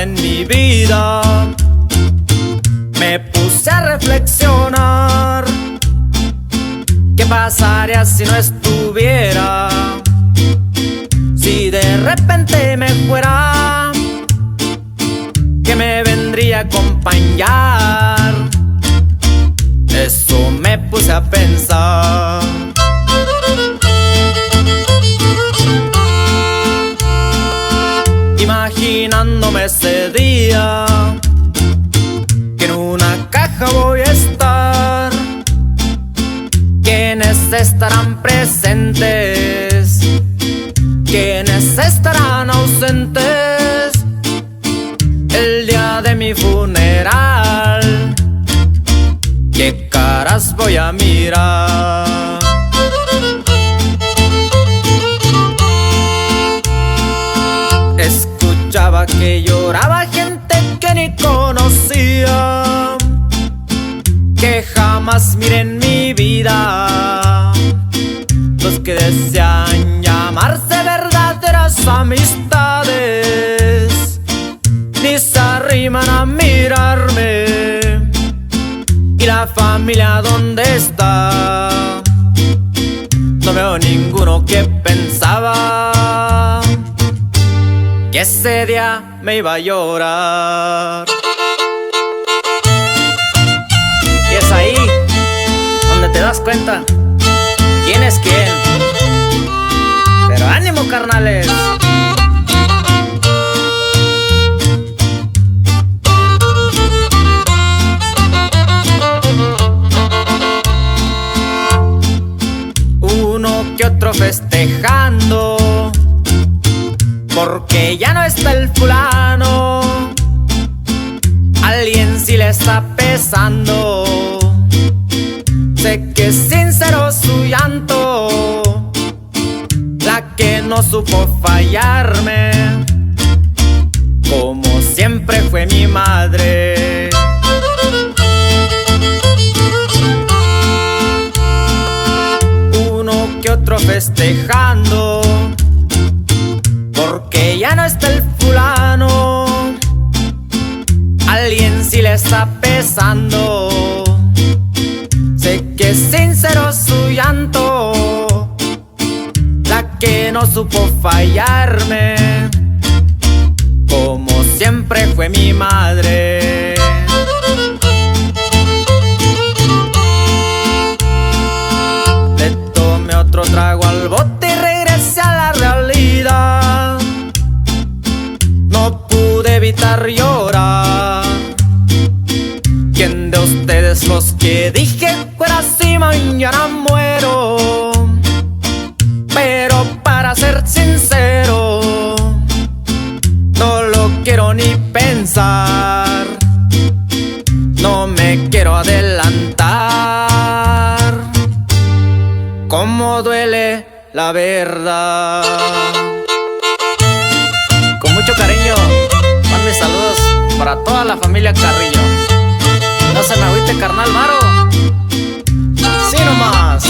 pasa en mi vida. Me puse a reflexionar, ¿qué pasaría si no estuviera? Si de repente me fuera, ¿qué me vendría a acompañar? Eso me puse a pensar. Imaginándome ese día, que en una caja voy a estar. ¿Quiénes estarán presentes? ¿Quiénes estarán ausentes el día de mi funeral? ¿Qué caras voy a mirar? Escuchaba que lloraba gente que ni conocía, que jamás miré en mi vida. Los que desean llamarse verdaderas amistades ni se arriman a mirarme. ¿Y la familia dónde está? No veo ninguno que pensaba que ese día me iba a llorar. Y es ahí donde te das cuenta quién es quién. Pero ánimo, carnales. Uno que otro festejando, porque ya no está el fulano. Alguien sí le está pesando. Sé que es sincero su llanto, la que no supo fallarme, como siempre fue mi madre. Uno que otro festejando, porque ya no está el fulano. Alguien sí le está pesando. Sé que es sincero su llanto, la que no supo fallarme, como siempre fue mi madre. Le tomé otro trago al bote y regresé a la realidad. No pude evitar llorar. ¿Quién de ustedes los que dije fuera así mañana muero? Pero para ser sincero, no lo quiero ni pensar. No me quiero adelantar. Cómo duele la verdad. Con mucho cariño, mande saludos para toda la familia Carrillo. No se me agüite, carnal Maro. Sí nomás.